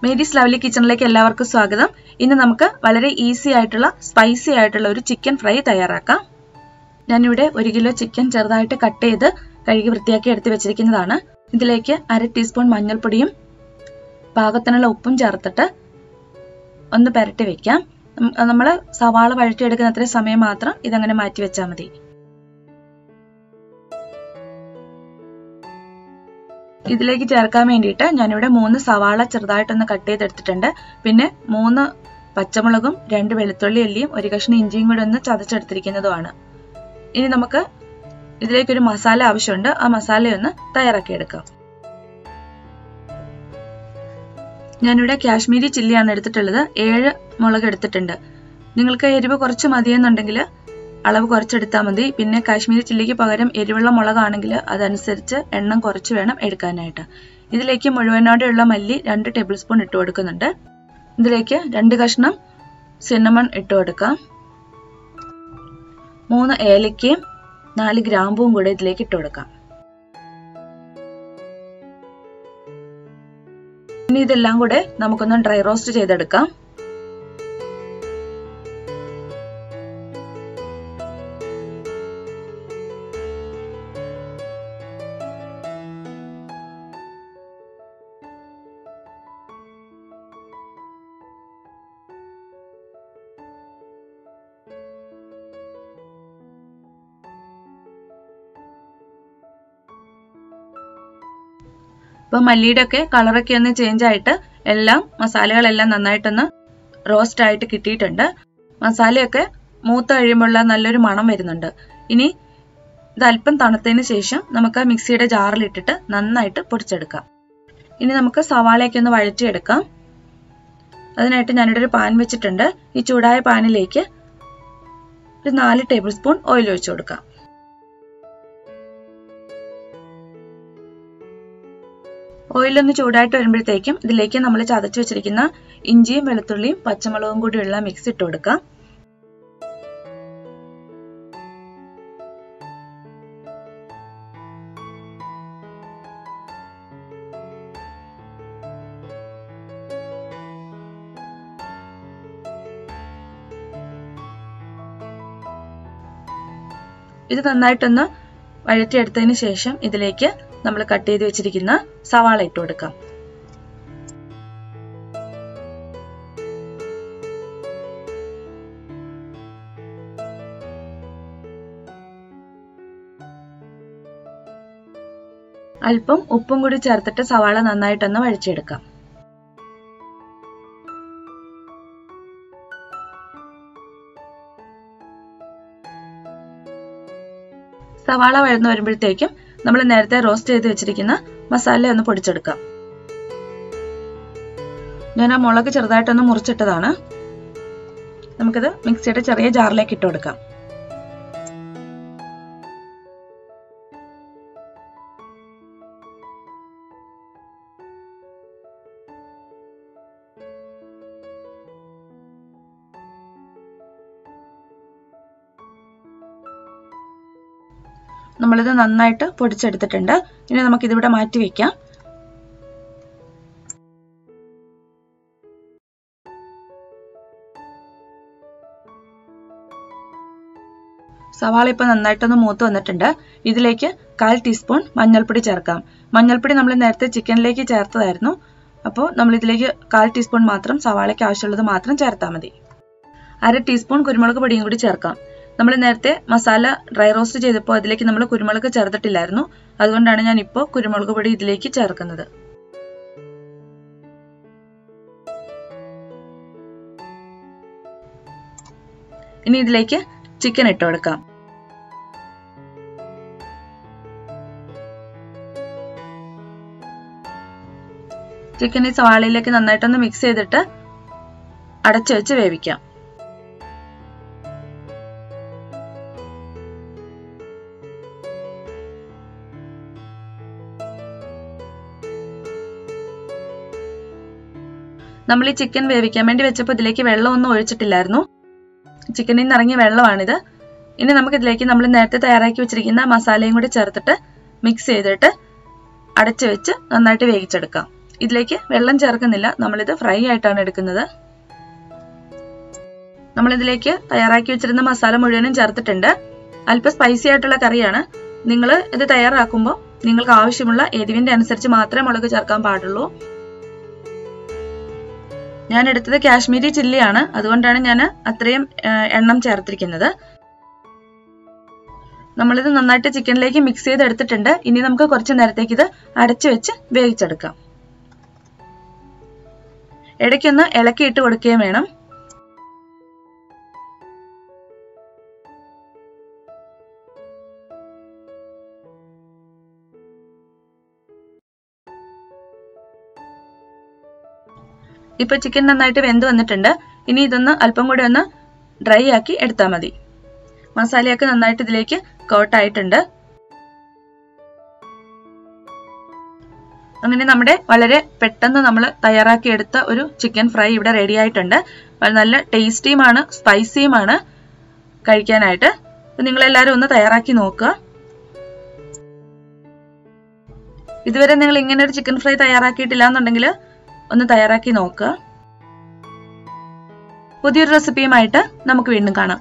Mary's lovely കിച്ചണിലേക്ക് എല്ലാവർക്കും സ്വാഗതം. ഇന്ന് നമുക്ക് വളരെ ഈസി ആയിട്ടുള്ള സ്പൈസി ആയിട്ടുള്ള ഒരു ചിക്കൻ ഫ്രൈ തയ്യാറാക്കാം. ഞാനിവിടെ 1 കിലോ ചിക്കൻ ചെറുതായിട്ട് കട്ട് ചെയ്ത് കഴുകി വൃത്തിയാക്കി എടുത്ത് വെച്ചിരിക്കുന്നതാണ്. ഇതിലേക്ക് 1/2 ടീസ്പൂൺ മഞ്ഞൾപ്പൊടിയും പാകത്തിനുള്ള ഉപ്പും ചേർത്തിട്ട് ഒന്ന് പുരട്ടി വെക്കാം. നമ്മൾ സവാള വഴറ്റിയെടുക്കുന്ന അത്രയും സമയം മാത്രം ഇതങ്ങനെ മാറ്റി വെച്ചാൽ മതി. ഇതിലേക്ക് ചേർക്കാൻ വേണ്ടിയിട്ട് ഞാനിവിടെ 3 സവാള ചെറുതായിട്ടൊന്ന് കട്ട് ചെയ്തെടുത്തിട്ടുണ്ട്. പിന്നെ 3 പച്ചമുളകും 2 വെളുത്തുള്ളി അല്ലിയും 1 കഷ്ണം ഇഞ്ചിയും കൂടി ഒന്ന് ചതച്ചെടുത്തിരിക്കുന്നതുമാണ്. ഇനി നമുക്ക് ഇതിലേക്കൊരു മസാല ആവശ്യമുണ്ട്. ആ മസാലയൊന്ന് തയ്യാറാക്കിയെടുക്കാം. ഞാനിവിടെ കാശ്മീരി ചില്ലിയാണ് എടുത്തിട്ടുള്ളത്. 7 മുളക് എടുത്തിട്ടുണ്ട്. നിങ്ങൾക്ക് എരിവ് കുറച്ച് മതിയെന്നുണ്ടെങ്കിൽ അളവ് കുറച്ചെടുത്താൽ മതി. പിന്നെ കാശ്മീരി ചില്ലിക്ക് പകരം എരിവുള്ള മുളകാണെങ്കിൽ അതനുസരിച്ച് എണ്ണം കുറച്ച് വേണം എടുക്കാനായിട്ട്. ഇതിലേക്ക് മുഴുവനോടെയുള്ള മല്ലി 2 ടേബിൾ സ്പൂൺ ഇട്ട് കൊടുക്കുന്നുണ്ട്. ഇതിലേക്ക് 2 കഷ്ണം സിന്നമൺ ഇട്ട് കൊടുക്കാം. 3 ഏലക്കയും 4 ഗ്രാമ്പും കൂടെ ഇതിലേക്ക് ഇട്ട് കൊടുക്കാം. ഇനി ഇതെല്ലാം കൂടെ നമുക്കൊന്ന് ഡ്രൈ റോസ്റ്റ് ചെയ്തെടുക്കാം. ഇപ്പൊ മല്ലിയുടെ ഒക്കെ കളറൊക്കെ ഒന്ന് ചേഞ്ച് ആയിട്ട് മസാലകളെല്ലാം നന്നായിട്ടൊന്ന് റോസ്റ്റ് ആയിട്ട് കിട്ടിയിട്ടുണ്ട്. മസാലയൊക്കെ മൂത്ത് കഴിയുമ്പോൾ നല്ലൊരു മണം വരുന്നുണ്ട്. ഇനി ഇത് അല്പം തണുത്തതിന് ശേഷം നമുക്ക് മിക്സിയുടെ ജാറിലിട്ടിട്ട് നന്നായിട്ട് പൊടിച്ചെടുക്കാം. ഇനി നമുക്ക് സവാളയൊക്കെ ഒന്ന് വഴറ്റിയെടുക്കാം. അതിനായിട്ട് ഞാനിവിടെ ഒരു പാൻ വെച്ചിട്ടുണ്ട്. ഈ ചൂടായ പാനിലേക്ക് ഒരു 4 ടേബിൾ സ്പൂൺ ഓയിൽ ഒഴിച്ചു കൊടുക്കാം. ഓയിലൊന്ന് ചൂടായിട്ട് വരുമ്പോഴത്തേക്കും ഇതിലേക്ക് നമ്മൾ ചതച്ചു വെച്ചിരിക്കുന്ന ഇഞ്ചിയും വെളുത്തുള്ളിയും പച്ചമുളകും കൂടിയുള്ള മിക്സ് ഇട്ട് കൊടുക്കാം. ഇത് നന്നായിട്ടൊന്ന് വഴറ്റിയെടുത്തതിന് ശേഷം ഇതിലേക്ക് നമ്മൾ കട്ട് ചെയ്ത് വെച്ചിരിക്കുന്ന സവാള ഇട്ട് കൊടുക്കാം. അല്പം ഉപ്പും കൂടി ചേർത്തിട്ട് സവാള നന്നായിട്ടൊന്ന് വഴറ്റിയെടുക്കാം. സവാള വഴന്നു വരുമ്പോഴത്തേക്കും നമ്മൾ നേരത്തെ റോസ്റ്റ് ചെയ്ത് വെച്ചിരിക്കുന്ന മസാല ഒന്ന് പൊടിച്ചെടുക്കാം. ഞാൻ ആ മുളക് ചെറുതായിട്ടൊന്ന് മുറിച്ചിട്ടതാണ്. നമുക്കിത് മിക്സിയുടെ ചെറിയ ജാറിലേക്ക് ഇട്ട് കൊടുക്കാം. നമ്മളിത് നന്നായിട്ട് പൊടിച്ചെടുത്തിട്ടുണ്ട്. ഇനി നമുക്കിതിവിടെ മാറ്റി വെക്കാം. സവാള ഇപ്പൊ നന്നായിട്ടൊന്ന് മൂത്ത് വന്നിട്ടുണ്ട്. ഇതിലേക്ക് 1/4 ടീസ്പൂൺ മഞ്ഞൾപ്പൊടി ചേർക്കാം. മഞ്ഞൾപ്പൊടി നമ്മൾ നേരത്തെ ചിക്കനിലേക്ക് ചേർത്തതായിരുന്നു. അപ്പോൾ നമ്മൾ ഇതിലേക്ക് 1/4 ടീസ്പൂൺ മാത്രം സവാളയ്ക്ക് ആവശ്യമുള്ളത് മാത്രം ചേർത്താൽ മതി. 1/2 ടീസ്പൂൺ കുരുമുളക് പൊടിയും കൂടി ചേർക്കാം. നമ്മൾ നേരത്തെ മസാല ഡ്രൈ റോസ്റ്റ് ചെയ്തപ്പോൾ അതിലേക്ക് നമ്മൾ കുരുമുളക് ചേർത്തിട്ടില്ലായിരുന്നു. അതുകൊണ്ടാണ് ഞാൻ ഇപ്പോൾ കുരുമുളക് പൊടി ഇതിലേക്ക് ചേർക്കുന്നത്. ഇനി ഇതിലേക്ക് ചിക്കൻ ഇട്ട് കൊടുക്കാം. ചിക്കൻ ഈ സവാളയിലേക്ക് നന്നായിട്ടൊന്ന് മിക്സ് ചെയ്തിട്ട് അടച്ചു വെച്ച് വേവിക്കാം. നമ്മൾ ഈ ചിക്കൻ വേവിക്കാൻ വേണ്ടി വെച്ചപ്പോൾ ഇതിലേക്ക് വെള്ളമൊന്നും ഒഴിച്ചിട്ടില്ലായിരുന്നു. ചിക്കനിൽ നിന്ന് ഇറങ്ങിയ വെള്ളമാണിത്. ഇനി നമുക്ക് ഇതിലേക്ക് നമ്മൾ നേരത്തെ തയ്യാറാക്കി വെച്ചിരിക്കുന്ന മസാലയും കൂടി ചേർത്തിട്ട് മിക്സ് ചെയ്തിട്ട് അടച്ചു വെച്ച് നന്നായിട്ട് വേവിച്ചെടുക്കാം. ഇതിലേക്ക് വെള്ളം ചേർക്കുന്നില്ല, നമ്മളിത് ഫ്രൈ ആയിട്ടാണ് എടുക്കുന്നത്. നമ്മളിതിലേക്ക് തയ്യാറാക്കി വെച്ചിരുന്ന മസാല മുഴുവനും ചേർത്തിട്ടുണ്ട്. അല്പം സ്പൈസി ആയിട്ടുള്ള കറിയാണ്. നിങ്ങൾ ഇത് തയ്യാറാക്കുമ്പോൾ നിങ്ങൾക്ക് ആവശ്യമുള്ള എരിവിന്റെ അനുസരിച്ച് മാത്രമേ മുളക് ചേർക്കാൻ പാടുള്ളൂ. ഞാൻ എടുത്തത് കാശ്മീരി ചില്ലിയാണ്, അതുകൊണ്ടാണ് ഞാൻ അത്രയും എണ്ണം ചേർത്തിരിക്കുന്നത്. നമ്മളിത് നന്നായിട്ട് ചിക്കനിലേക്ക് മിക്സ് ചെയ്തെടുത്തിട്ടുണ്ട്. ഇനി നമുക്ക് കുറച്ച് നേരത്തേക്ക് ഇത് അടച്ചു വെച്ച് വേവിച്ചെടുക്കാം. ഇടയ്ക്കൊന്ന് ഇളക്കിയിട്ട് കൊടുക്കുകയും വേണം. ഇപ്പൊ ചിക്കൻ നന്നായിട്ട് വെന്ത് വന്നിട്ടുണ്ട്. ഇനി ഇതൊന്ന് അല്പം കൂടി ഒന്ന് ഡ്രൈ ആക്കി എടുത്താൽ മതി. മസാലയൊക്കെ നന്നായിട്ട് ഇതിലേക്ക് കോട്ടായിട്ടുണ്ട്. അങ്ങനെ നമ്മുടെ വളരെ പെട്ടെന്ന് നമ്മൾ തയ്യാറാക്കി എടുത്ത ഒരു ചിക്കൻ ഫ്രൈ ഇവിടെ റെഡി ആയിട്ടുണ്ട്. നല്ല ടേസ്റ്റിയുമാണ്, സ്പൈസിയുമാണ് കഴിക്കാനായിട്ട്. നിങ്ങളെല്ലാവരും ഒന്ന് തയ്യാറാക്കി നോക്കുക. ഇതുവരെ നിങ്ങൾ ഇങ്ങനെ ഒരു ചിക്കൻ ഫ്രൈ തയ്യാറാക്കിയിട്ടില്ല എന്നുണ്ടെങ്കിൽ ഒന്ന് തയ്യാറാക്കി നോക്കുക. പുതിയൊരു റെസിപ്പിയുമായിട്ട് നമുക്ക് വീണ്ടും കാണാം.